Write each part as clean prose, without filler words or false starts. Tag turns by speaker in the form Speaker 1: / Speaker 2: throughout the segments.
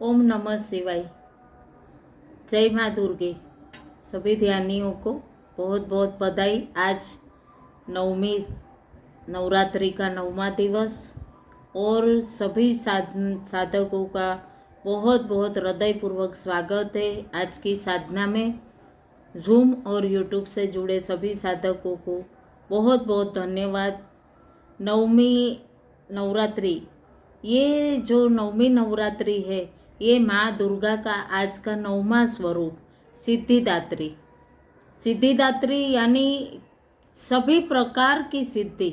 Speaker 1: ओम नमः शिवाय। जय माँ दुर्गे। सभी ध्यानियों को बहुत बहुत बधाई। आज नवमी नवरात्रि का 9वां दिवस और सभी साधकों का बहुत बहुत हृदयपूर्वक स्वागत है आज की साधना में। जूम और यूट्यूब से जुड़े सभी साधकों को बहुत बहुत धन्यवाद। नवमी नवरात्रि, ये जो नवमी नवरात्रि है, ये माँ दुर्गा का आज का 9वां स्वरूप सिद्धिदात्री। सिद्धिदात्री यानी सभी प्रकार की सिद्धि,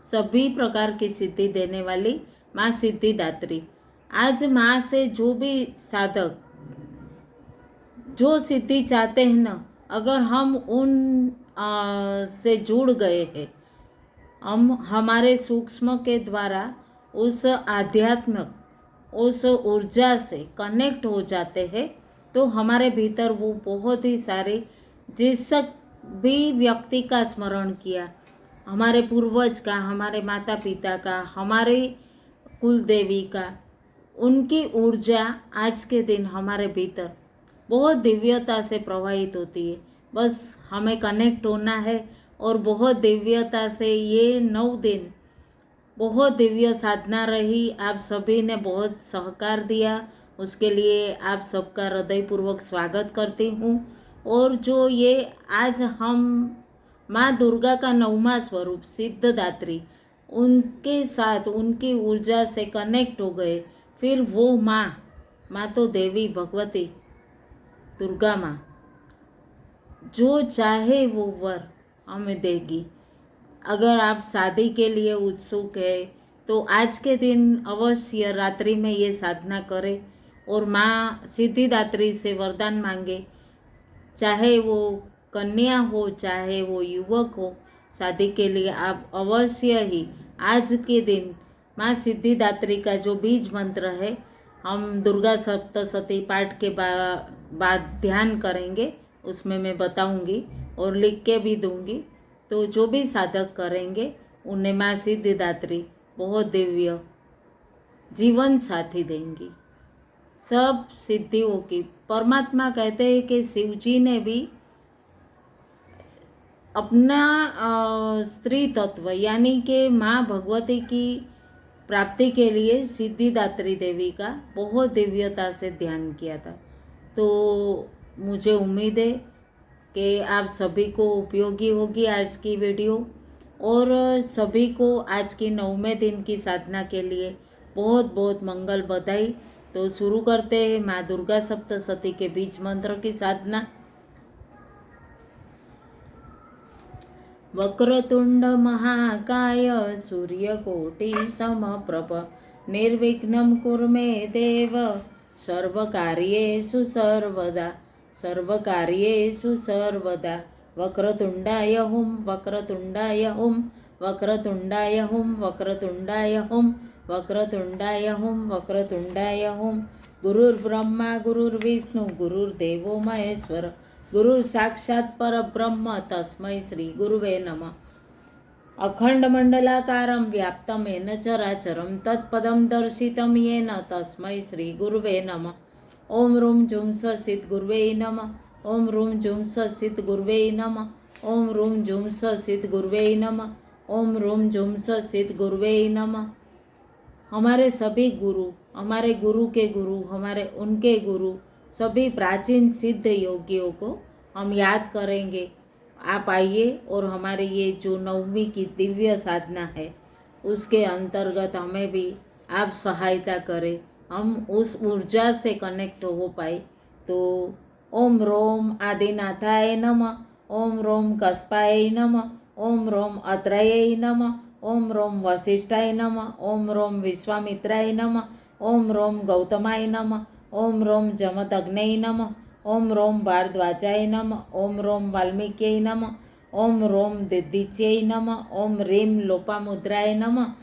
Speaker 1: सभी प्रकार की सिद्धि देने वाली माँ सिद्धिदात्री। आज माँ से जो भी साधक जो सिद्धि चाहते हैं ना, अगर हम उन से जुड़ गए हैं, हम हमारे सूक्ष्म के द्वारा उस आध्यात्मिक उस ऊर्जा से कनेक्ट हो जाते हैं, तो हमारे भीतर वो बहुत ही सारे, जिस भी व्यक्ति का स्मरण किया, हमारे पूर्वज का, हमारे माता पिता का, हमारे कुल देवी का, उनकी ऊर्जा आज के दिन हमारे भीतर बहुत दिव्यता से प्रवाहित होती है। बस हमें कनेक्ट होना है और बहुत दिव्यता से ये 9 दिन बहुत दिव्य साधना रही। आप सभी ने बहुत सहकार दिया, उसके लिए आप सबका हृदयपूर्वक स्वागत करती हूँ। और जो ये आज हम माँ दुर्गा का 9वां स्वरूप सिद्धदात्री, उनके साथ उनकी ऊर्जा से कनेक्ट हो गए, फिर वो माँ तो देवी भगवती दुर्गा माँ जो चाहे वो वर हमें देगी। अगर आप शादी के लिए उत्सुक है तो आज के दिन अवश्य रात्रि में ये साधना करें और माँ सिद्धिदात्री से वरदान मांगे। चाहे वो कन्या हो, चाहे वो युवक हो, शादी के लिए आप अवश्य ही आज के दिन माँ सिद्धिदात्री का जो बीज मंत्र है, हम दुर्गा सप्तशती पाठ के बाद ध्यान करेंगे, उसमें मैं बताऊंगी और लिख के भी दूंगी। तो जो भी साधक करेंगे उन्हें माँ सिद्धिदात्री बहुत दिव्य जीवन साथी देंगी, सब सिद्धियों की। परमात्मा कहते हैं कि शिव जी ने भी अपना स्त्री तत्व यानी कि माँ भगवती की प्राप्ति के लिए सिद्धिदात्री देवी का बहुत दिव्यता से ध्यान किया था। तो मुझे उम्मीद है कि आप सभी को उपयोगी होगी आज की वीडियो, और सभी को आज की 9वें दिन की साधना के लिए बहुत बहुत मंगल बधाई। तो शुरू करते हैं माँ दुर्गा सप्तशती के बीज मंत्र की साधना। वक्रतुंड महाकाय सूर्यकोटि समप्रभ निर्विघ्नं कुरु मे देव सर्वकार्येषु सर्वदा सर्वकार्येषु सर्वदा। वक्रतुंडाय हुं वक्रतुंडाय हुं वक्रतुंडाय हुं वक्रतुंडाय हुं वक्रतुंडाय हुं वक्रतुंडाय हुं। गुरुर्ब्रह्मा गुरुर्विष्णु गुरुर्देवो महेश्वर गुरु साक्षात् परब्रह्म तस्मै श्री गुरुवे नमः। अखंड मंडलाकारं व्याप्तं येन चराचरं तत्पदं दर्शितं येन तस्मै श्री गुरुवे नमः। ओम रूम जूम ससित गुरुवे नमः। ओम रूम जूम ससित गुरुवे नमः। ओम रूम जूम ससित गुरुवे नमः। ओम रूम जूम ससित गुरुवे नमः। हमारे सभी गुरु, हमारे गुरु के गुरु, हमारे उनके गुरु, सभी प्राचीन सिद्ध योगियों को हम याद करेंगे। आप आइए और हमारे ये जो 9वीं की दिव्य साधना है, उसके अंतर्गत हमें भी आप सहायता करें, हम उस ऊर्जा से कनेक्ट हो पाए। तो ओम रोम आदिनाथाय नमः। ओम रोम कस्पाय नमः। ओम रोम अत्राय नमः। ओम रोम वशिष्ठाय नमः। ओम रोम विश्वामित्राय नमः। ओम रोम गौतमाय नमः। ओम रोम जमदग्नय नमः। ओम रोम भारद्वाजाय नमः। ओम रोम वाल्मीकियै नमः। ओम रोम दिदीच्यै नमः। ओम ह्रीं लोपामुद्राय नमः।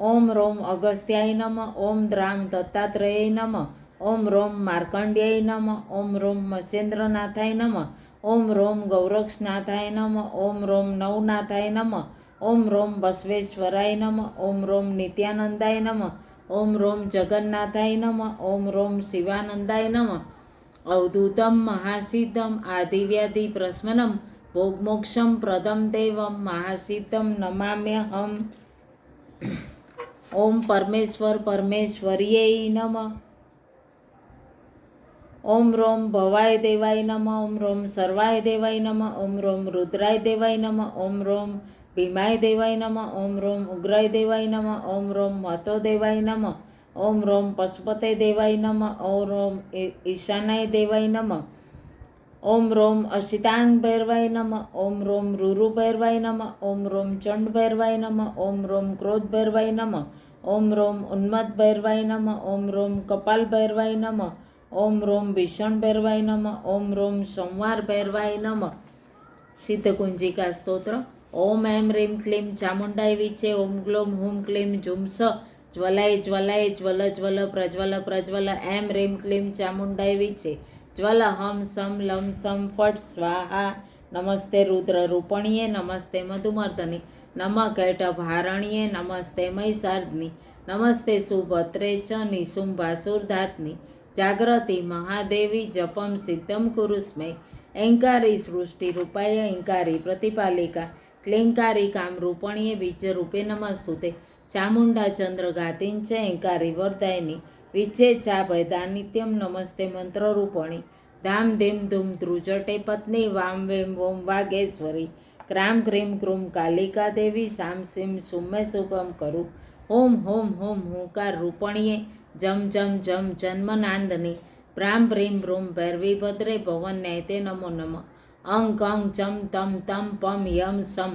Speaker 1: ओम रोम अगस्त्याय नमः। ओम द्राम दत्तात्रेयाय नमः। ओम रोम मार्कंडेय नमः। ओम रोम मत्स्येन्द्रनाथाय नमः। ओम रोम गौरक्षनाथाय नमः। ओम रोम नवनाथाय नमः। ओम रोम बसवेश्वराय नमः। ओम रोम नित्यानंदाय नमः। ઓમ રોમ જગન્નાથાય નમઃ. ઓમ રોમ શિવાનંદાય નમઃ. અવધૂતમ મહાસિદ્ધમ આદિવ્યાધિ પ્રસ્મનમ ભોગમોક્ષમ પ્રદમ દેવમ મહાસિદ્ધમ નમામ્યહમ. ઓમ પરમેશ્વર પરમેશ્વર્યૈ નમઃ. ઓમ રોમ ભવાય દેવાય નમઃ. ઓમ રોમ સર્વાય દેવાય નમઃ. ઓમ રોમ રુદ્રાય દેવાય નમઃ. ઓમ રોમ ભીમાય દેવાય નમઃ. ઓમ રોમ ઉગ્રાય દેવાય નમઃ. ઓમ રોમ મતો દેવાય નમઃ. ઓમ રોમ પશુપતે દેવાય નમઃ. ઓમ રોમ ઈશાનાય દેવાય નમઃ. ઓમ રોમ અશિતાંગ ભૈરવાય નમઃ. ઓમ રોમ રૂરુ ભૈરવાય નમઃ. ઓમ રોમ ચંડ ભૈરવાય નમઃ. ઓમ રોમ ક્રોધ ભૈરવાય નમઃ. ઓમ રોમ ઉન્મત્ત ભૈરવાય નમઃ. ઓમ રોમ કપાલ ભૈરવાય નમઃ. ઓમ રોમ ભીષણ ભૈરવાય નમઃ. ઓમ રોમ સોમવાર ભૈરવાય નમઃ. સિદ્ધકુંજિકા સ્તોત્ર. ઓમ એમ રીમ ક્લીમ ચામુંડાય વિચે. ઓમ ગ્લોમ હુમ ક્લીમ ઝુમસ જ્વલાય જ્વલાય જ્વલ જ્વલ પ્રજ્વલ પ્રજ્વલ. એમ રીમ ક્લીમ ચામુંડાય વિચે. જ્વલ હમ સમ લમ સમ ફટ સ્વાહા. નમસ્તે રુદ્ર રૂપણીએ. નમસ્તે મધુમર્દની. નમ કૈટભારણીએ. નમસ્તે મહિષાર્દની. નમસ્તે સુભદ્રે ચ નિશુંભાસુરધાત્ની. જાગ્રતિ મહાદેવી જપમ સિદ્ધમ કુરુસ્મૈ. એંકારી સૃષ્ટિ રૂપાય એંકારી પ્રતિપાલિકા. ક્લેંકારી કામ રૂપણીએ બીજ રૂપે નમસ્તુતે. ચામુંડા ચંદ્ર ગાતિન ચ એંકારી વરદાયની. વિચ્છે ચા ભયદા નિત્યમ. નમસ્તે મંત્ર રૂપણી. ધામ ધીમ ધૂમ ધ્રુજટે પત્ની. વામ વેમ વોમ વાગેશ્વરી. ક્રામ ક્રીમ ક્રૂમ કાલિકા દેવી. સામ સીમ સુમે શુભમ કરું. ઓમ હોમ હોમ હુંકાર રૂપણીએ. જમ જમ જમ જન્મનાંદની. પ્રામ પ્રીમ ભ્રૂમ ભૈરવી ભદ્રે. ભવન ન્યાયતે નમો નમઃ. અંગ કંગ ચમ તમ તમ પમ યમ સમ.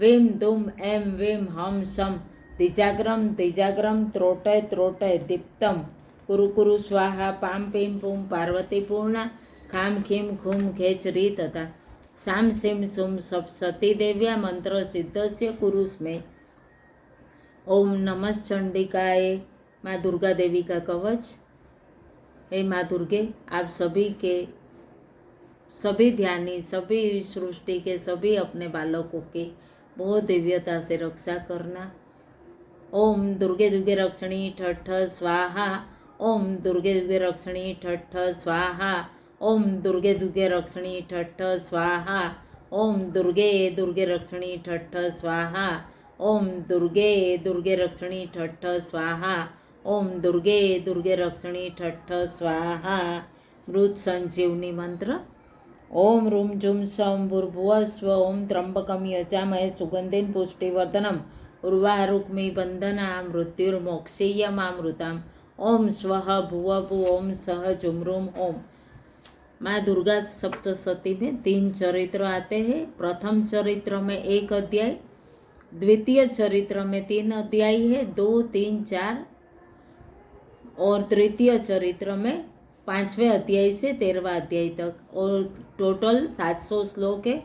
Speaker 1: વેમ દુમ એમ વેમ હમ સમ. દિજાગ્રમ ત્રોટય ત્રોટય દીપ્તમ. કુરુ કુરુ સ્વાહા. પામ પીમ પૂમ પાર્વતી પૂર્ણા. ખામ ખીમ ખૂમ ખેચ રીત હતા. સામ સીમ સુમ સપ સતી દેવ્યા. મંત્ર સિદ્ધસ્ય કુરુસ્મે. ओम नमः चंडिकाए। माँ दुर्गा देवी का कवच। हे माँ दुर्गे, आप सभी के सभी ध्यानी सभी सृष्टि के सभी अपने बालकों के बहुत दिव्यता से रक्षा करना। ओम दुर्गे दुर्गे रक्षणी ठठ ठठ स्वाहा। ओम दुर्गे दुर्गे रक्षणी ठठ ठठ स्वाहा। ओम दुर्गे दुर्गे रक्षणी ठठ ठठ स्वाहा। ओम दुर्गे दुर्गे रक्षणी ठठ ठठ स्वाहा। ओम दुर्गे दुर्गे रक्षणी ठठ ठठ स्वाहा। ओम दुर्गे दुर्गे रक्षणी ठठ ठठ स्वाहा। मृत संजीवनी मंत्र। ओम रूम जुम सम भूर्भुवस्व। ओम त्र्यंबकम यजामहे सुगंधिं पुष्टिवर्धनम् उर्वारुक्मी बंधना मृत्युर्मोक्षीयमामृताम्। ओम स्वः भुवभु। ओम सह जुमरूम। ओम। माँ दुर्गा सप्तशती में 3 चरित्र आते हैं। प्रथम चरित्र में 1 अध्याय, द्वितीय चरित्र में 3 अध्याय है, 2, 3, 4, और तृतीय चरित्र में 5वें अध्याय से 13वां अध्याय तक, और टोटल 700 श्लोक है।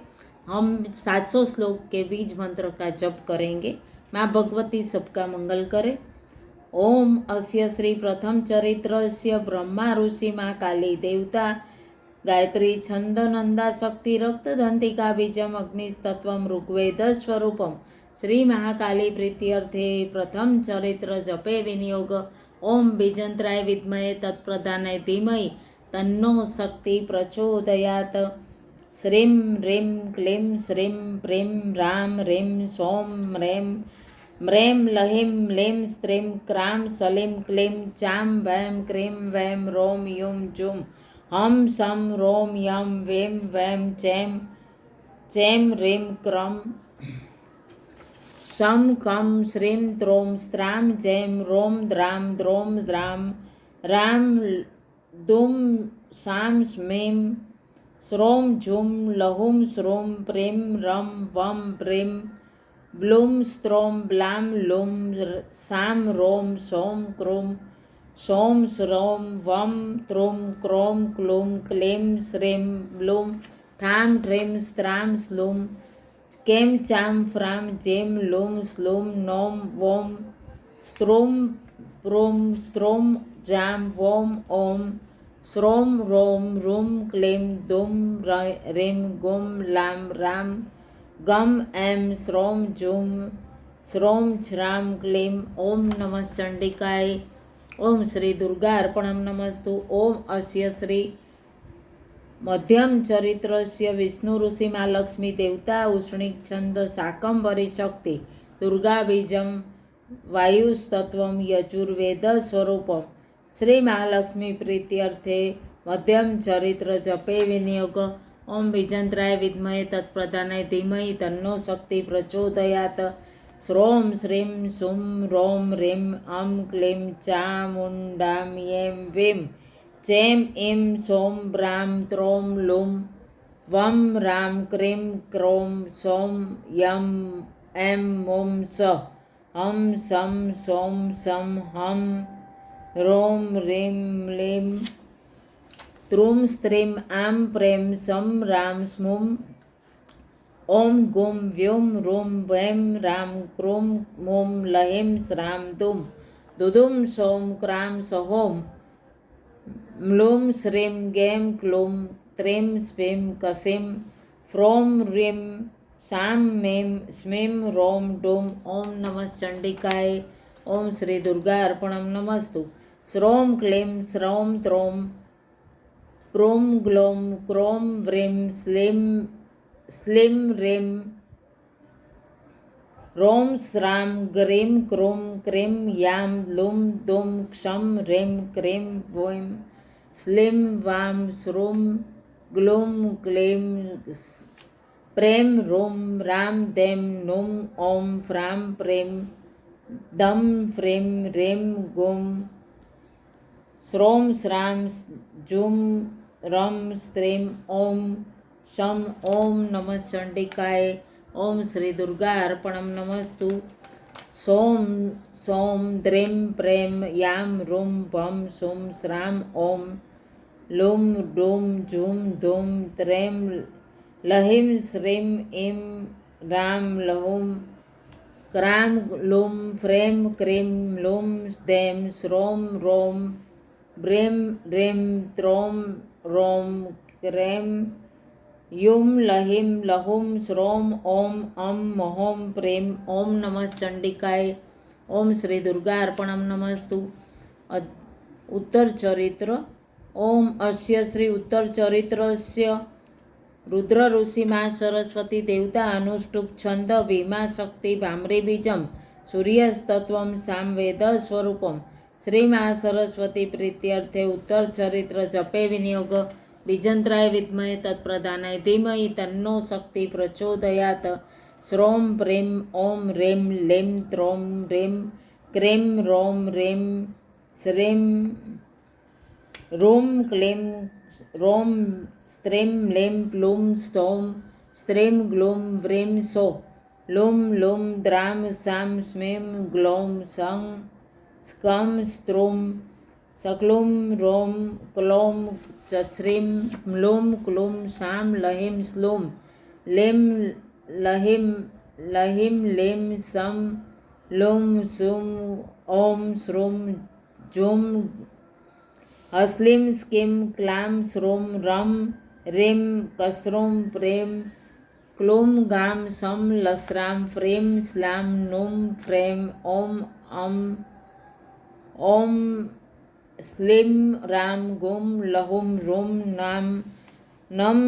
Speaker 1: हम 700 श्लोक के बीज मंत्र का जप करेंगे। माँ भगवती सबका मंगल करे। ओम अस्य श्री प्रथम चरित्रस्य ब्रह्मा ऋषि माँ काली देवता गायत्री छंद नंदा शक्ति रक्त दंतिका बीजम अग्निस्तत्वम ऋग्वेद स्वरूपम श्री महाकाली प्रीत्यर्थे प्रथम चरित्र जपे विनियोग। ओम बीजंत्राय विद्महे तत्प्रधानाय धीमहि तन्नो शक्ति प्रचोदयात्। श्रीं ह्रीं क्लीं श्रीं प्रीं राम ह्रीं सौं ह्रीं म्रें लहिं लीं स्त्रीं क्रां सलीं क्लीं चां वैं क्रीं वैं रों यूं जूं हं सं रों यं वें वैं चैं चैं ह्रीं क्रं शं कं श्रीं त्रों स्त्रां जैं रों द्रां द्रौं द्रां रां दुं सां स्मीं श्रों झुं लहुं श्रुं प्रीं रं वं प्रीं ब्लूं स्त्रों ब्लां लुं सां रों सौं क्रूं सौं श्रौं वं त्रुं क्रों क्लूं क्लीं श्रीं ब्लूं ठां ट्रीं स्त्रां स्लूं कें चां फ्रां जें लूं स्लूं नौं वों स्त्रुं प्रुं स्त्रुं जां वों ॐ श्रों रों रूं क्लीं दुं ह्रीं गुं लां रां गं ऐं श्रों जुं શ્રોમ શ્રામ ક્લીમ ઓમ નમઃ ચંડિકાય. ઓમ શ્રી દુર્ગા અર્પણમ નમસ્તુ. ઓમ અસ્ય શ્રી મધ્યમ ચરિત્રસ્ય વિષ્ણુ ઋષિ મહાલક્ષ્મી દેવતા ઉષ્ણિક છંદ શાકંભરી શક્તિ દુર્ગા બીજમ વાયુસ્તત્વમ યજુર્વેદ સ્વરૂપમ. શ્રી મહાલક્ષ્મી પ્રીત્યર્થે મધ્યમ ચરિત્ર જપે વિનિયોગ. ઓમ વિજંત્રાય વિદ્મહે તત્પ્રધાનાય ધીમહિ તન્નો શક્તિ પ્રચોદયાત. શ્રોમ શ્રીમ સુમ રોમ રીમ અમ ક્લીમ ચામુંડામ યેમ વીમ ચેમ ઇમ સોમ બ્રામ ત્રોમ લુમ વમ રામ ક્રીમ ક્રોમ સોમ યમ એમ મુમ સ હમ સમ સોમ સમ હમ રોમ રીમ લીમ ત્રુમ સ્ત્રીમ આમ પ્રેમ સમ રામ સ્મુમ ઓમ ગુમ વ્યુમ રૂમ વેમ રામ ક્રૂમ મુમ લહિમ શ્રામ દુમ દુદુમ સોમ ક્રામ સહોમ મ્લુમ શ્રીમ ગેમ ક્લુમ ત્રીમ સ્વીમ કસીમ ફ્રોમ રીમ સામ મેમ સ્મીમ રોમ ડુમ. ઓમ નમઃ ચંડિકાય. ઓમ શ્રી દુર્ગા અર્પણમ નમસ્તુ. શ્રોમ ક્લીમ શ્રૌમ ત્રોમ પ્રૂમ ગ્લોમ ક્રોમ વ્રીમ સ્લીમ રીમ રોમ શ્રામ ગ્રીમ ક્રૂમ ક્રીમ યામ લુમ દુમ ક્ષમ રીમ ક્રીમ વોમ સ્લીમ વામ શ્રૂમ ગ્લુમ ક્લીમ પ્રેમ રૂમ રામ દેમ નુમ ઓમ ફ્રામ પ્રેમ દમ ફ્રીમ રીમ ગુમ શ્રોમ શ્રામ જુમ રમ સ્ત્રીમ ઓમ શમ. ઓમ નમઃ ચંડિકાય. ઓમ શ્રી દુર્ગા અર્પણમ નમસ્તુ. સોમ સોમ દ્રીમ પ્રેમ યામ રૂમ ભમ સુમ શ્રામ ઓમ લુમ ડુમ ઝુમ ધુમ ત્રેમ લહિમ શ્રીમ ઇમ રામ લહુમ ક્રામ લુમ ફ્રેમ ક્રીમ લુમ દેમ શ્રોમ રોમ બ્રેમ રેમ ત્રોમ રોમ ક્રેમ યુમ લહિમ લહુમ શ્રોમ ઓમ અમ મહોમ પ્રેમ. ઓમ નમઃ ચંડિકાય. ઓમ શ્રી દુર્ગા અર્પણમ નમસ્તુ. ઉત્તર ચરિત્ર. ઓમ અસ્ય શ્રી ઉત્તર ચરિત્રસ્ય રુદ્ર ઋષિ મા સરસ્વતી દેવતા અનુષ્ટુપ છંદ ભીમા શક્તિ ભામ્રી બીજમ સૂર્યસ્તત્વમ સામવેદ સ્વરૂપમ. શ્રી મા સરસ્વતી પ્રીત્યર્થે ઉત્તર ચરિત્ર જપે વિનિયોગ. વિજંત્રાય વિદ્મહે તત્પ્રધાનાય ધીમહિ તન્નો શક્તિ પ્રચોદયાત. શ્રોમ પ્રેમ ઓમ રેમ લેમ ત્રોમ રેમ ક્રેમ રોમ રેમ શ્રીમ રૂમ ક્લીમ રોમ સ્ત્રીમ લેમ પ્લુમ સ્તોમ સ્ત્રીમ ગ્લુમ વ્રીમ સો લુમ લુમ દ્રામ સામ સ્મીમ ગ્લોમ સં સ્કમ સ્ત્રુમ સક્લુમ રોમ ક્લોમ ચશ્રીમ મ્લુમ ક્લુમ સામ લહિમ સ્લુમ લેમ લહિમ લહિમ લેમ સમ લુમ સુમ ઓમ શ્રુમ જુમ હસ્લીમ સ્કીમ ક્લામ શ્રુમ રમ રીમ કસ્રુમ પ્રેમ ક્લુમ ગામ સમ લસરામ ફ્રેમ સ્લામ નુમ ફ્રેમ ઓમ અમ ઓમ સ્લીમ રામ ગુમ લહુમ રૂમ નામ નમ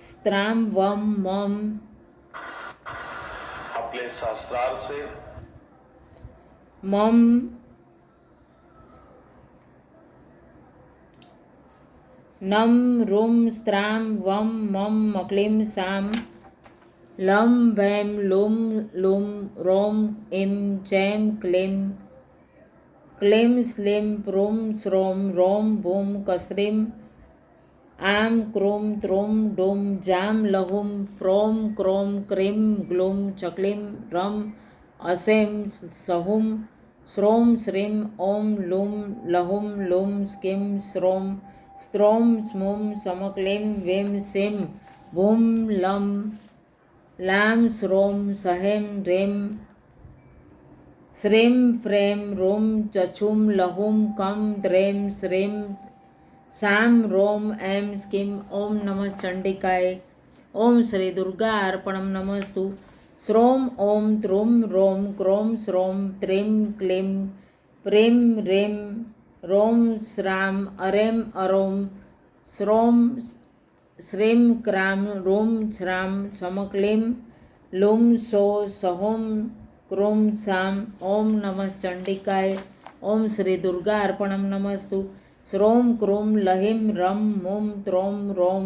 Speaker 1: સ્ત્રામ વમ મમ.
Speaker 2: अपने शास्त्रार्थ से
Speaker 1: મમ નમ રૂમ સ્ત્રામ વમ મમ મક્લીમ સામ લમ વેમ લુમ લુમ રોમ ઇમ ચેમ ક્લીમ ક્લીમ સ્લીમ પ્રૂમ શ્રોમ રોમ ભૂમ કસ્રીમ આમ ક્રૂમ ત્રુમ ડુમ જામ લહુમ ફ્રોમ ક્રોમ ક્રીમ ગ્લુમ ચક્લીમ રમ અસેમ સહુમ શ્રોમ શ્રીમ ઓમ લુમ લહુમ લુમ સ્કીમ શ્રોમ સ્ત્રોમ સ્મુમ સમક્લીમ વેમ સીમ ભૂમ લમ લામ શ્રોમ સહેમ રેમ શ્રીમ ફ્રેમ રૂમ ચછુમ લહુમ કમ દ્રેમ શ્રીમ સામ રોમ એમ સ્કીમ. ઓમ નમઃ ચંડિકાય. ઓમ શ્રી દુર્ગા અર્પણમ નમસ્તુ. શ્રોમ ઓમ ત્રુમ રોમ ક્રોમ શ્રોમ ત્રેમ ક્લેમ પ્રેમ રેમ રોમ શ્રામ અરેમ અરોમ શ્રોમ શ્રેમ ક્રામ રોમ શ્રામ સમક્લેમ લુમ સો સહોમ ક્રોમ સામ. ઓમ નમઃ ચંડિકાય. ઓમ શ્રી દુર્ગા અર્પણમ નમસ્તુ. શ્રોમ ક્રોમ લહિમ રમ મુમ ત્રોમ રોમ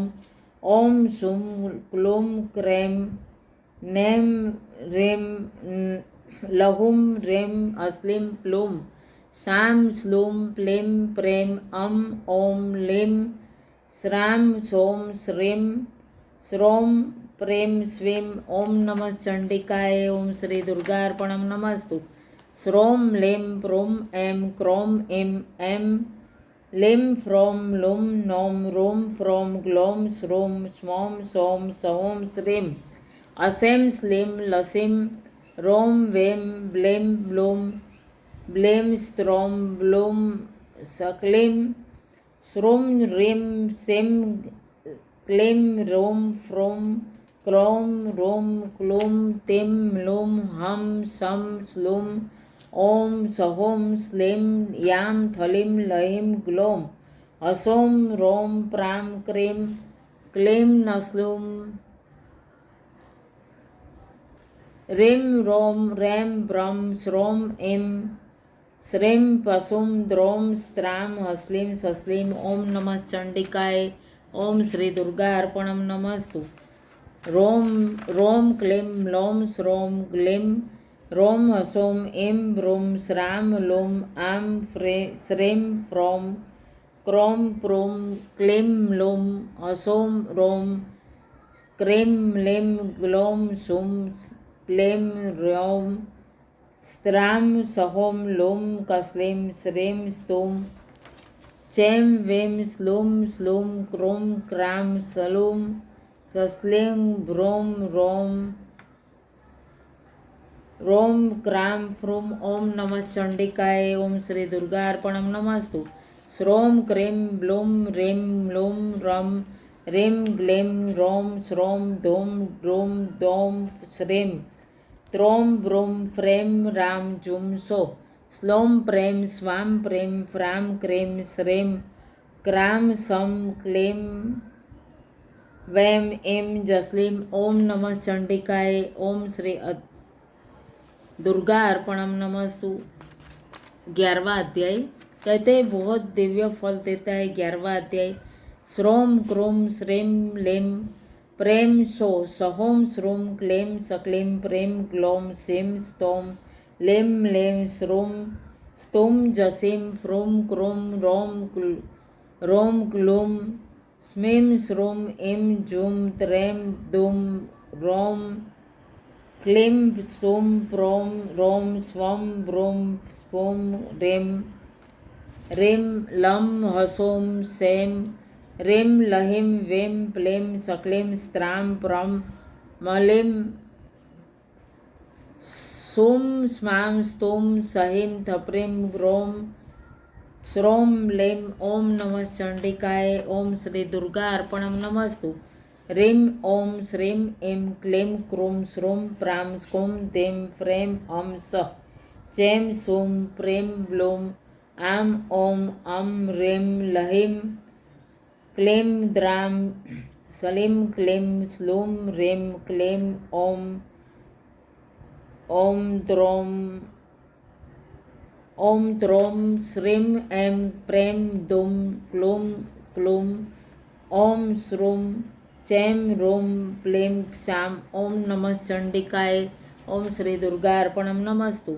Speaker 1: ઓમ સુમ ક્લુમ ક્રેમ નેમ રેમ લહુમ રેમ અસ્લિમ પ્લુમ સામ સ્લુમ પ્લેમ પ્રેમ ઓમ લેમ શ્રામ સોમ શ્રેમ શ્રોમ પ્રેમ સ્વેમ. ઓમ નમઃ ચંડિકાય. ઓમ શ્રી દુર્ગા અર્પણમ નમસ્તુ. શ્રોમ લેમ પ્રોમ એમ ક્રોમ એમ લેમ ફ્રોમ લુમ નોમ રોમ ફ્રોમ ગ્લોમ શ્રોમ સ્મોમ સોમ સહોમ શ્રેમ અસેમ સ્લેમ લસેમ રોમ વેમ બ્લેમ બ્લોમ બ્લેમ સ્ત્રોમ બ્લોમ સક્લેમ શ્રોમ રેમ સેમ ક્લેમ રોમ ફ્રોમ ક્રોમ રોમ ક્લોમ તેમ લોમ હમ સમ સ્લુમ ઓમ સહોમ સ્લેમ યામ થલિમ લહિમ ગ્લોમ હસોમ રોમ પ્રામ ક્રેમ ક્લેમ નસ્લુમ રેમ રોમ રેમ બ્રમ શ્રોમ એમ શ્રેમ પશુમ દ્રોમ સ્ત્રામ હસ્લિમ સસ્લિમ. ઓમ નમઃ ચંડિકાય. ઓમ શ્રી દુર્ગા અર્પણમ નમસ્તુ. રોમ ક્લેમ લોમ શ્રોમ ગ્લેમ રોમ હસોમ એમ બ્રોમ શ્રામ લોમ આમ શ્રેમ ફ્રોમ ક્રોમ પ્રોમ ક્લેમ લોમ હસોમ રોમ ક્રેમ લેમ ગ્લોમ સુમ ક્લેમ રોમ સ્ત્રામ સહોમ લોમ કસ્લેમ શ્રેમ સ્તુમ ચેમ વેમ સ્લુમ સ્લુમ ક્રોમ ક્રામ સલુમ સસ્લેમ ભ્રોમ રોમ ક્રામ ફ્રૂમ. ઓમ નમઃ ચંડિકાય. ઓમ શ્રી દુર્ગા અર્પણમ નમસ્તુ. શ્રોમ ક્રેમ બ્લોમ રેમ લોમ રમ રેમ ગ્લેમ રોમ શ્રોમ ધોમ ડ્રોમ દોમ શ્રેમ ત્રોમ બ્રોમ ફ્રેમ રામ જુમ સો સ્લોમ પ્રેમ સ્વામ પ્રેમ ફ્રામ ક્રેમ શ્રેમ ક્રામ સમ ક્લેમ વેમ એમ જસ્લીમ. ઓમ નમઃ ચંડિકાય. ઓમ શ્રી दुर्गा अर्पणम नमस्तु. 11वां अध्याय. कहते हैं बहुत दिव्य फल देता है 11वां अध्याय. श्रोम क्रोम श्रेम लेम प्रेम सो सहोम श्रोम क्लेम सक्लेम प्रेम ग्लोम सेम स्तोम लेम लेम श्रोम स्तोम जसीम फ्रोम क्रोम रोम क्लूम स्मेम श्रोम एम जूम त्रेम दुम रोम क्लीम सोम प्रोम रोम स्वम ब्रोम स्पोम रेम रेम लम हसोम सेम रेम लहिम वेम प्लेम सक्लेम स्त्राम प्रम मलिम सोम स्माम स्तोम सहिम थप्रेम ग्रोम श्रोम लेम. ओम नमः चंडिकाय. ओम श्री दुर्गा अर्पणम नमस्तु. रेम ओम श्रेम एम क्लेम क्रोम श्रोम प्राम स्कोम तेम फ्रेम स चेम सोम प्रेम ब्लोम आम ओम रेम लहिम क्लेम द्राम सलीम क्लेम स्लोम रेम क्लेम ओम त्रोम श्रीम एम प्रेम दुम क्लूम क्लूम ओम श्रूम चैम रोम प्लेम क्षाम. ओम नमः चंडिकाय. ओम श्री दुर्गा अर्पणम नमस्तु.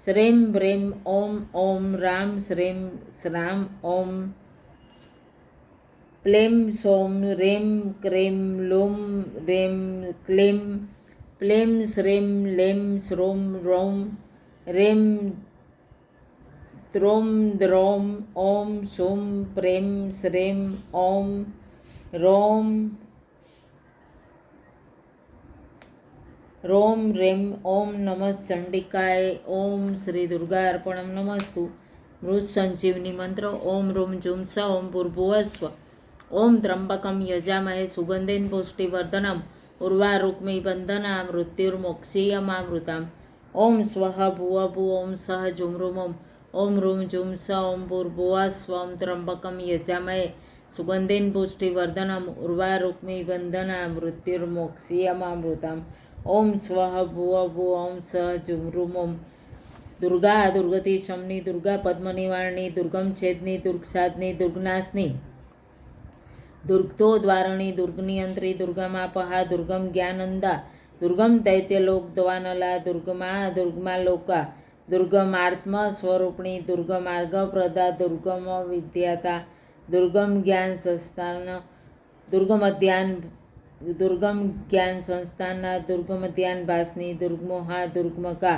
Speaker 1: श्रेम ब्रेम ओम राम श्रेम श्राम ओम प्लेम सोम रेम क्रेम लूम रेम क्लेम प्लेम श्रेम लेम श्रोम रोम रेम त्रोम द्रोम ओम सोम प्रेम श्रेम ओम रोम रेम. ओम नमः चंडिकाय. ओम श्री दुर्गा अर्पणम नमस्तु. मृत संजीवनी मंत्र. ओम रोम जूम स ओम भूर्भुवः स्वः. ओम त्र्यंबकम यजामहे सुगंधेन पुष्टिवर्धनम उर्वारुक्मी बंधना मृत्युर्मोक्षीयमामृताम्। ओम स्वः भुव भु ओम सः झुमरुमोम ओम ह्रूम झुम स ओम भूर्भुवः स्वं त्र्यंबकं यजामहे सुगंधिं पुष्टिवर्धनम्। उर्वारुक्मी बंधना मृत्युर्मोक्षीयमामृताम्। ओम स्वः भुव भु ओम सः झुमरुमोम। दुर्गा दुर्गति शमनी, दुर्गा पद्मनिवारणी, दुर्गम छेदनी, दुर्ग साधनी, दुर्गनाशनी, दुर्गतो द्वारणी, दुर्गनियंत्री, दुर्गमापहा, दुर्गम ज्ञानंदा, दुर्गम दैत्यलोक द्वानला, दुर्गमा दुर्गमा लोका, दुर्गमात्म स्वरूपिणी, दुर्गमार्ग प्रदा, दुर्गम विद्याता, दुर्गम ज्ञान संस्थान, दुर्गम ज्ञान संस्थान, दुर्गम ध्यान भासनी, दुर्गमोहा, दुर्गमका,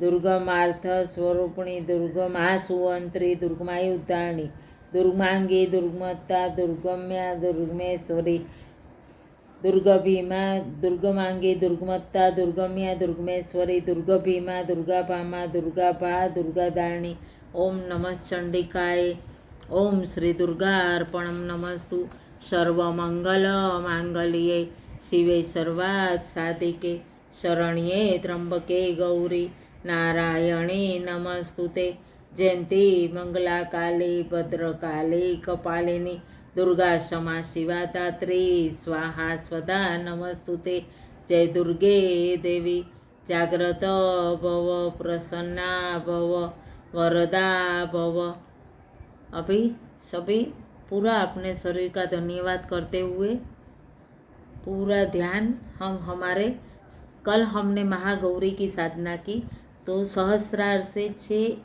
Speaker 1: दुर्गमार्थ स्वरूपिणी, दुर्गमासुवंत्री, दुर्गमायुद्धारणी, दुर्गमांगी, दुर्गमता, दुर्गम्या, दुर्गमेश्वरी, दुर्गभीमा, दुर्गमांगी, दुर्गमता, दुर्गम्या, दुर्गमेश्वरी, दुर्गभीमा, दुर्गाभामा, दुर्गाभा, दुर्गाधारणी। ओम नमः चंडिकाय। ओम श्री दुर्गा अर्पणम नमस्तु। सर्वमंगल मांगल्ये शिवे सर्वात् साधिके शरण्ये त्र्यंबके गौरी नारायणे नमस्तुते। जयंती मंगला काली भद्रकाली कपालिनी दुर्गा क्षमा शिवा दात्री स्वाहा स्वदा नमस्तुते। जय दुर्गे देवी जाग्रत भव प्रसन्ना भव वरदा भव। अभी सभी पूरा अपने शरीर का धन्यवाद करते हुए पूरा ध्यान हम हमारे कल हमने महागौरी की साधना की तो सहस्रार से 6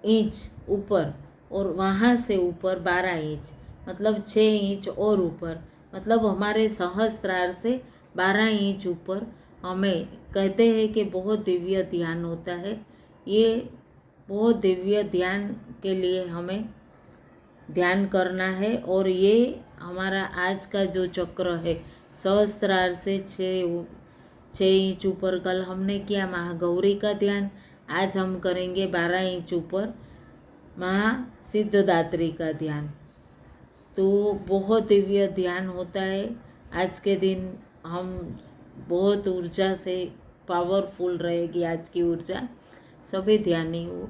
Speaker 1: इंच ऊपर और वहाँ से ऊपर 12 इंच मतलब 6 इंच और ऊपर मतलब हमारे सहस्रार से 12 इंच ऊपर हमें कहते हैं कि बहुत दिव्य ध्यान होता है। ये बहुत दिव्य ध्यान के लिए हमें ध्यान करना है और ये हमारा आज का जो चक्र है सहस्रार से 6 इंच ऊपर कल हमने किया महागौरी का ध्यान। आज हम करेंगे 12 इंच ऊपर महासिद्धदात्री का ध्यान। तो बहुत दिव्य ध्यान होता है। आज के दिन हम बहुत ऊर्जा से पावरफुल रहेगी आज की ऊर्जा। सभी ध्यानी हो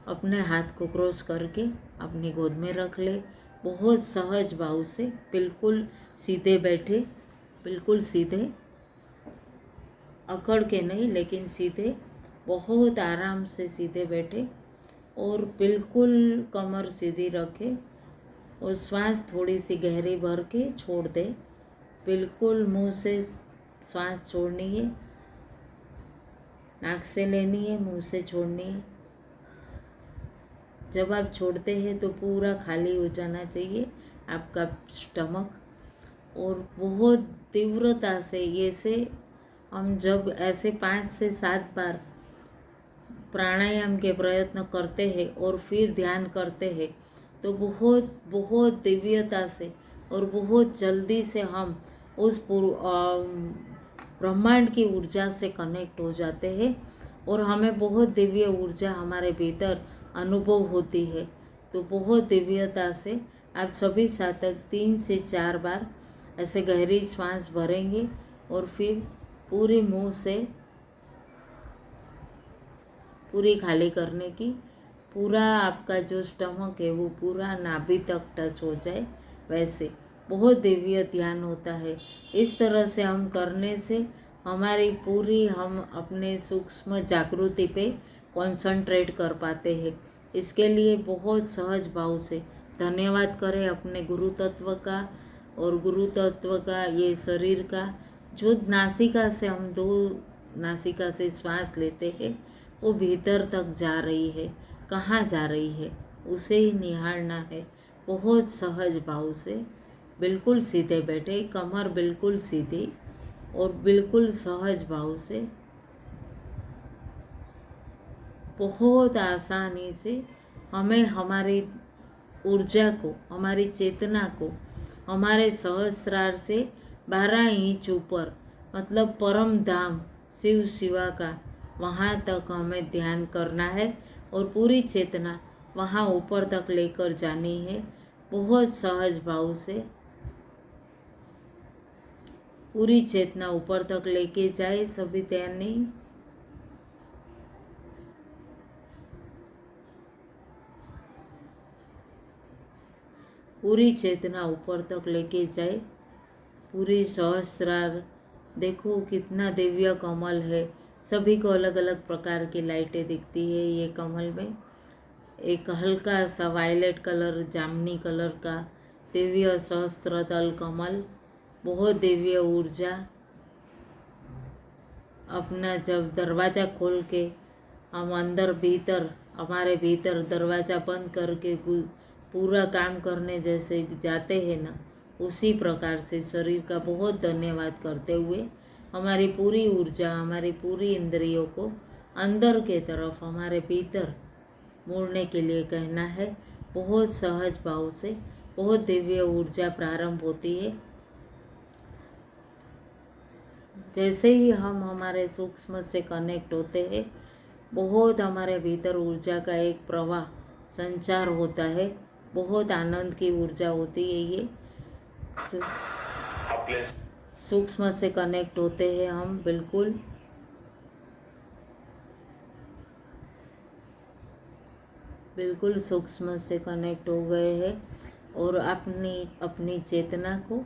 Speaker 1: अपने हाथ को क्रॉस करके अपनी गोद में रख ले। बहुत सहज भाव से बिल्कुल सीधे बैठे, बिल्कुल सीधे, अकड़ के नहीं लेकिन सीधे, बहुत आराम से सीधे बैठे और बिल्कुल कमर सीधी रखे और श्वास थोड़ी सी गहरी भर के छोड़ दे। बिल्कुल मुंह से श्वास छोड़नी है, नाक से लेनी है, मुंह से छोड़नी है। जब आप छोड़ते हैं तो पूरा खाली हो जाना चाहिए आपका स्टमक और बहुत तीव्रता से ये से हम जब ऐसे 5 से 7 बार प्राणायाम के प्रयत्न करते हैं और फिर ध्यान करते हैं तो बहुत बहुत दिव्यता से और बहुत जल्दी से हम उस ब्रह्मांड की ऊर्जा से कनेक्ट हो जाते हैं और हमें बहुत दिव्य ऊर्जा हमारे भीतर अनुभव होती है। तो बहुत दिव्यता से आप सभी साधक 3 से 4 बार ऐसे गहरी श्वास भरेंगे और फिर पूरे मुंह से पूरी खाली करने की, पूरा आपका जो स्टमक है वो पूरा नाभि तक टच हो जाए। वैसे बहुत दिव्य ध्यान होता है। इस तरह से हम करने से हमारी पूरी हम अपने सूक्ष्म जागृति पे कंसंट्रेट कर पाते हैं। इसके लिए बहुत सहज भाव से धन्यवाद करें अपने गुरु तत्व का और गुरु तत्व का ये शरीर का। जो नासिका से हम 2 नासिका से श्वास लेते हैं वो भीतर तक जा रही है, कहाँ जा रही है उसे ही निहारना है। बहुत सहज भाव से बिल्कुल सीधे बैठे, कमर बिल्कुल सीधी और बिल्कुल सहज भाव से बहुत आसानी से हमें हमारी ऊर्जा को, हमारी चेतना को हमारे सहस्रार से 12 इंच ऊपर मतलब परम धाम शिव शिवा का वहाँ तक हमें ध्यान करना है और पूरी चेतना वहाँ ऊपर तक लेकर जानी है। बहुत सहज भाव से पूरी चेतना ऊपर तक लेके जाए सभी ध्यानी। पूरी चेतना ऊपर तक लेके जाए, पूरी सहस्रार। देखो कितना दिव्य कमल है, सभी को अलग अलग प्रकार की लाइटें दिखती है। ये कमल में एक हल्का सा वायलेट कलर, जामनी कलर का दिव्य सहस्त्र दल कमल, बहुत दिव्य ऊर्जा। अपना जब दरवाज़ा खोल के हम अंदर भीतर, हमारे भीतर दरवाज़ा बंद करके पूरा काम करने जैसे जाते हैं ना, उसी प्रकार से शरीर का बहुत धन्यवाद करते हुए हमारी पूरी ऊर्जा, हमारी पूरी इंद्रियों को अंदर के तरफ हमारे भीतर मोड़ने के लिए कहना है। बहुत सहज भाव से बहुत दिव्य ऊर्जा प्रारंभ होती है। जैसे ही हम हमारे सूक्ष्म से कनेक्ट होते हैं, बहुत हमारे भीतर ऊर्जा का एक प्रवाह संचार होता है। बहुत आनंद की ऊर्जा होती है। ये सूक्ष्म से कनेक्ट होते हैं हम, बिल्कुल सूक्ष्म से कनेक्ट हो गए हैं और अपनी चेतना को,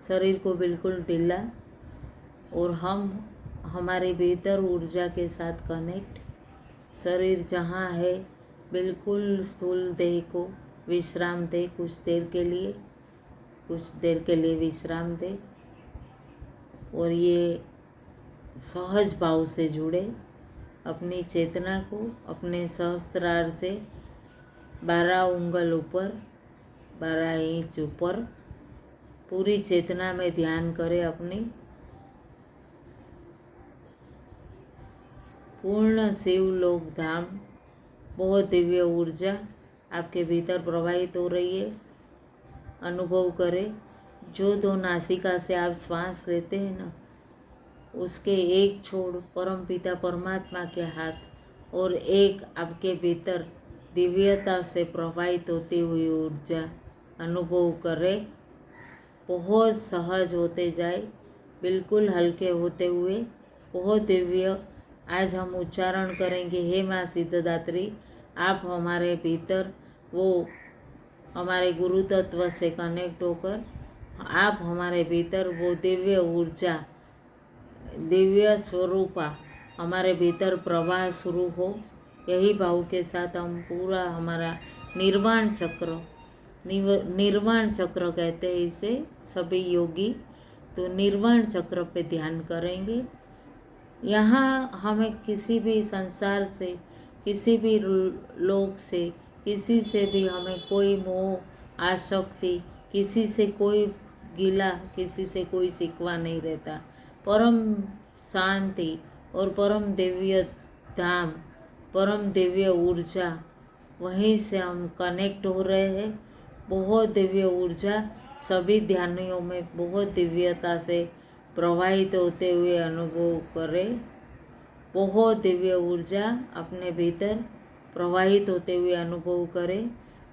Speaker 1: शरीर को बिल्कुल ढीला, और हम हमारे भीतर ऊर्जा के साथ कनेक्ट। शरीर जहाँ है बिल्कुल स्थूल देह को विश्राम दे, कुछ देर के लिए विश्राम दे और ये सहज भाव से जुड़े। अपनी चेतना को अपने सहस्त्रार से 12 उंगल ऊपर, 12 इंच ऊपर पूरी चेतना में ध्यान करें। अपनी पूर्ण शिवलोक धाम, बहुत दिव्य ऊर्जा आपके भीतर प्रवाहित हो रही है। अनुभव करें, जो 2 नासिका से आप श्वास लेते हैं ना, उसके एक छोड़ परम पिता परमात्मा के हाथ और एक आपके भीतर दिव्यता से प्रवाहित होती हुई ऊर्जा अनुभव करें। बहुत सहज होते जाए, बिल्कुल हल्के होते हुए, बहुत दिव्य। आज हम उच्चारण करेंगे, हे माँ सिद्धदात्री, आप हमारे भीतर वो हमारे गुरु तत्व से कनेक्ट होकर आप हमारे भीतर वो दिव्य ऊर्जा, दिव्य स्वरूपा हमारे भीतर प्रवाह शुरू हो। यही भाव के साथ हम पूरा हमारा निर्वाण चक्र, निर्वाण चक्र कहते हैं इसे सभी योगी, तो निर्वाण चक्र पे ध्यान करेंगे। यहाँ हमें किसी भी संसार से, किसी भी लोक से, किसी से भी हमें कोई मोह आसक्ति, किसी से कोई गिला, किसी से कोई शिकवा नहीं रहता। परम शांति और परम दिव्य धाम, परम दिव्य ऊर्जा, वहीं से हम कनेक्ट हो रहे हैं। बहुत दिव्य ऊर्जा सभी ध्यानियों में बहुत दिव्यता से प्रवाहित होते हुए अनुभव करें। बहुत दिव्य ऊर्जा अपने भीतर प्रवाहित होते हुए अनुभव करें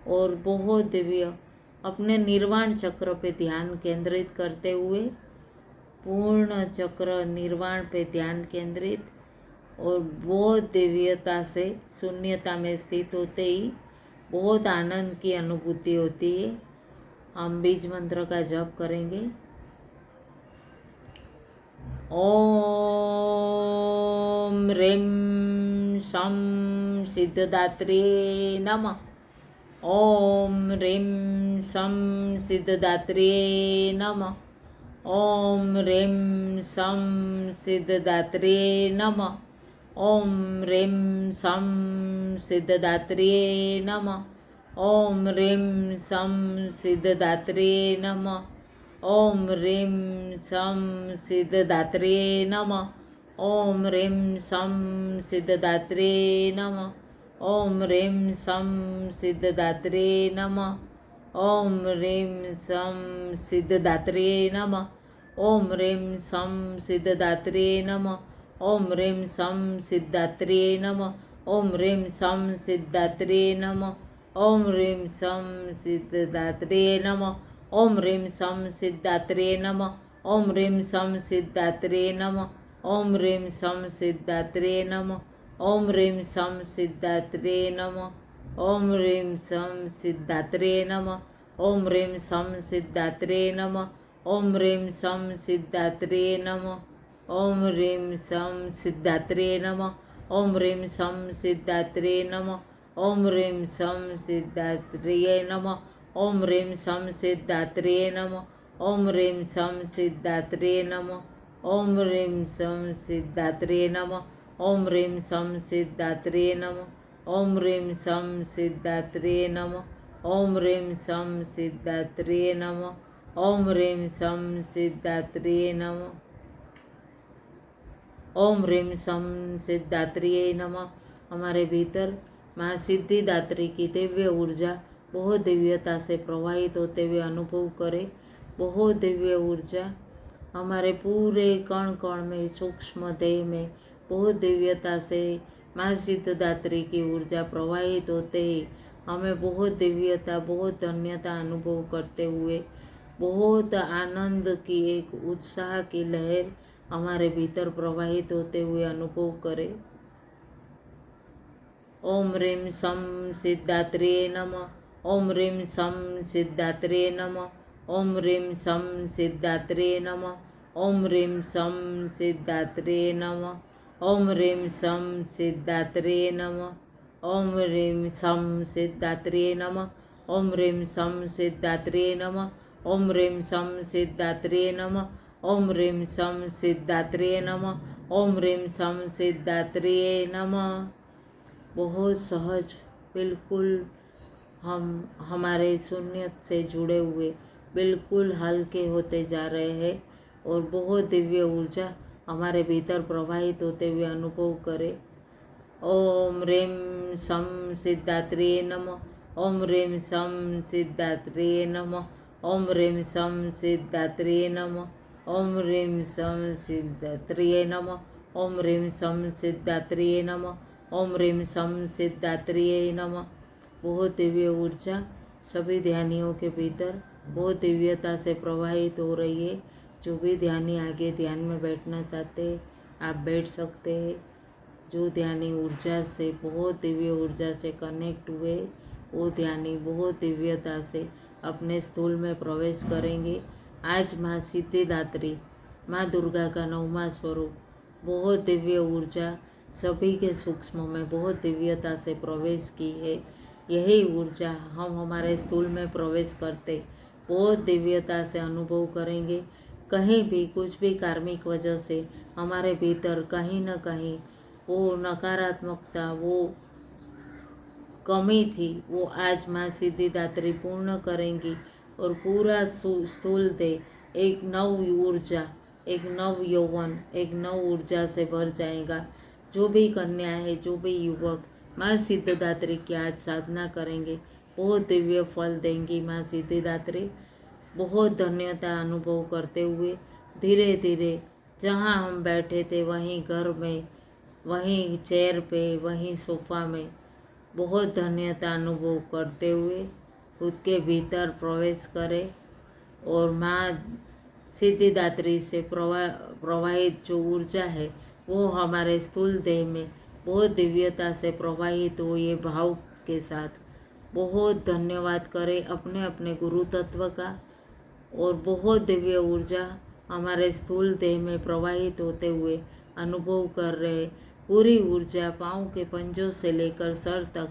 Speaker 1: और बहुत दिव्य अपने निर्वाण चक्र पे ध्यान केंद्रित करते हुए, पूर्ण चक्र निर्वाण पे ध्यान केंद्रित और बहुत दिव्यता से शून्यता में स्थित होते ही बहुत आनंद की अनुभूति होती है। हम बीज मंत्र का जप करेंगे। ओम ह्रीं शं सिद्धदात्रे नमः। ओम ह्रीं शं सिद्धदात्रे नमः। ओम ह्रीं शं सिद्धदात्रे नमः। ओम ह्रीं शं सिद्धदात्रे नमः। ओम ह्रीं शं सिद्धदात्रे नमः। ओम ह्रीं शं सिद्धदात्रे नमः। ओम ह्रीं शं सिद्धदात्रे नमः। ओम ह्रीं शं सिद्धदात्रे नमः। ओम ह्रीं शं सिद्धदात्रे नमः। ओम ह्रीं शं सिद्धदात्रे नमः। ओम ह्रीं शं सिद्धदात्रे नमः। ओम ह्रीं शं सिद्धदात्रे नमः। ओम ह्रीं शं सिद्धदात्रे नमः। ओम ह्रीं शं सिद्धदात्रे नमः। ओम ह्रीं सं सिद्धात्रे नमः। ओम ह्रीं सं सिद्धात्रे नमः। ओम ह्रीं सं सिद्धात्रे नमः। ओम ह्रीं सं सिद्धात्रे नमः। ओम ह्रीं सं सिद्धात्रे नमः। ओम ह्रीं सं सिद्धात्रे नमः। ओम ह्रीं सं सिद्धात्रे नमः। ओम ह्रीं सं सिद्धात्रे नमः। ओम ह्रीं सं सिद्धात्रे नमः। ओम ह्रीं सं सिद्धात्रे नमः। ओम ह्रीं सं सिद्धात्रे नमः। ओम ह्रीं सं सिद्धात्रे नमः। ओम ह्रीं सं सिद्धात्रे नमः। ओम ह्रीं सं सिद्धात्रे नमः। ओम ह्रीं सं सिद्धात्रे नमः। ओम ह्रीं सं सिद्धात्रे नमः। ओम ह्रीं सं सिद्धात्रे नमः। हमारे भीतर माँ सिद्धिदात्री की दिव्य ऊर्जा बहुत दिव्यता से प्रवाहित होते हुए अनुभव करें। बहुत दिव्य ऊर्जा हमारे पूरे कण कण में, सूक्ष्म देह में बहुत दिव्यता से माँ सिद्धिदात्री की ऊर्जा प्रवाहित होते ही हमें बहुत दिव्यता, बहुत धन्यता अनुभव करते हुए बहुत आनंद की एक उत्साह की लहर हमारे भीतर प्रवाहित होते हुए अनुभव करें। ओम ह्रीं सं सिद्धात्रे नमः। ओम ह्रीं सं सिद्धात्रे नमः। ओम ह्रीं सं सिद्धात्रे नमः। ओम ह्रीं सं सिद्धात्रे नमः। ओम ह्रीं सं सिद्धात्रे नमः। ओम ह्रीं सं सिद्धात्रे नमः। ओम ह्रीं सं सिद्धात्रे नमः। ओम ह्रीं सं सिद्धात्रे नमः। ओम ह्रीं सं सिद्धात्रे नमः। ओम ह्रीं सं सिद्धात्रे नमः। बहुत सहज, बिल्कुल हम हमारे शून्य से जुड़े हुए बिल्कुल हल्के होते जा रहे हैं और बहुत दिव्य ऊर्जा हमारे भीतर प्रवाहित होते हुए अनुभव करें। ओम ह्रीं सं सिद्धात्रे नमः। ओम ह्रीं सं सिद्धात्रे नमः। ओम ह्रीं सं सिद्धात्रे नमः। ओम ह्रीं सं सिद्धात्रे नमः। ओम ह्रीं सं सिद्धात्रे नमः। ओम ह्रीं सं सिद्धात्रे नमः। बहुत दिव्य ऊर्जा सभी ध्यानियों के भीतर बहुत दिव्यता से प्रवाहित हो रही है। जो भी ध्यानी आगे ध्यान में बैठना चाहते हैं आप बैठ सकते हैं। जो ध्यानी ऊर्जा से, बहुत दिव्य ऊर्जा से कनेक्ट हुए, वो ध्यानी बहुत दिव्यता से अपने स्थूल में प्रवेश करेंगे। आज माँ सिद्धिदात्री, माँ दुर्गा का 9वां स्वरूप, बहुत दिव्य ऊर्जा सभी के सूक्ष्म में बहुत दिव्यता से प्रवेश की है। यही ऊर्जा हम हमारे स्थूल में प्रवेश करते बहुत दिव्यता से अनुभव करेंगे। कहीं भी कुछ भी कार्मिक वजह से हमारे भीतर कहीं न कहीं वो नकारात्मकता, वो कमी थी, वो आज माँ सिद्धिदात्री पूर्ण करेंगी और पूरा स्थूल देह एक नव ऊर्जा, एक नव यौवन, एक नव ऊर्जा से भर जाएगा। जो भी कन्या है, जो भी युवक माँ सिद्धिदात्री की आज साधना करेंगे बहुत दिव्य फल देंगी माँ सिद्धिदात्री। बहुत धन्यता अनुभव करते हुए धीरे धीरे जहाँ हम बैठे थे वहीं घर में, वहीं चेयर पे, वहीं सोफ़ा में बहुत धन्यता अनुभव करते हुए खुद के भीतर प्रवेश करें और माँ सिद्धिदात्री से प्रवाहित जो ऊर्जा है वो हमारे स्थूल देह में बहुत दिव्यता से प्रवाहित हो। ये भाव के साथ बहुत धन्यवाद करें अपने अपने गुरु तत्व का और बहुत दिव्य ऊर्जा हमारे स्थूल देह में प्रवाहित होते हुए अनुभव कर रहे। पूरी ऊर्जा पाँव के पंजों से लेकर सर तक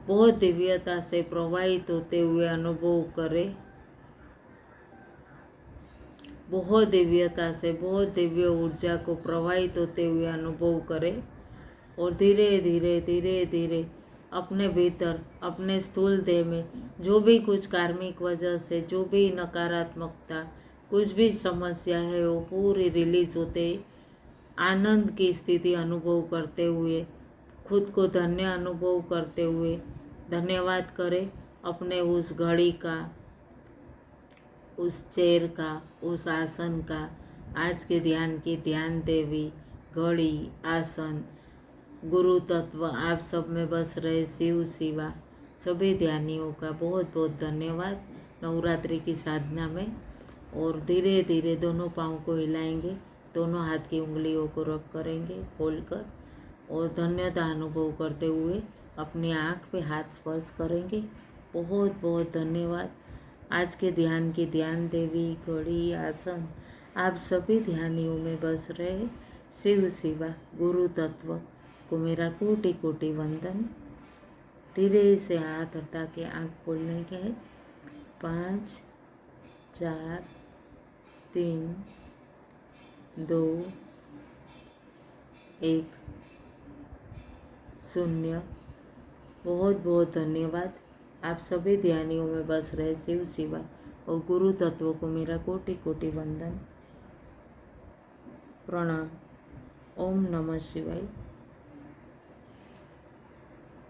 Speaker 1: बहुत दिव्यता से प्रवाहित होते हुए अनुभव करें। बहुत दिव्यता से, बहुत दिव्य ऊर्जा को प्रवाहित होते हुए अनुभव करें और धीरे धीरे धीरे धीरे अपने भीतर, अपने स्थूल देह में जो भी कुछ कार्मिक वजह से, जो भी नकारात्मकता, कुछ भी समस्या है वो पूरी रिलीज होते आनंद की स्थिति अनुभव करते हुए, खुद को धन्य अनुभव करते हुए धन्यवाद करें अपने उस घड़ी का, उस चेयर का, उस आसन का। आज के ध्यान की ध्यान देवी, घड़ी, आसन, गुरु तत्व आप सब में बस रहे शिव शिवा, सभी ध्यानियों का बहुत बहुत धन्यवाद नवरात्रि की साधना में। और धीरे धीरे दोनों पाँव को हिलाएंगे, दोनों हाथ की उंगलियों को रब करेंगे खोलकर, और धन्यता अनुभव करते हुए अपनी आँख पे हाथ स्पर्श करेंगे। बहुत बहुत धन्यवाद। आज के ध्यान की ध्यान देवी, घड़ी, आसन, आप सभी ध्यानियों में बस रहे शिव शिवा गुरु तत्व को मेरा कोटि कोटि वंदन। धीरे से हाथ हटा के आँख खोलने के हैं। 5 4 3 2 1 0। बहुत बहुत धन्यवाद। आप सभी ध्यानियों में बस रहे शिव शिवा और गुरु तत्व को मेरा कोटि कोटि वंदन, प्रणाम। ओम नमः शिवाय।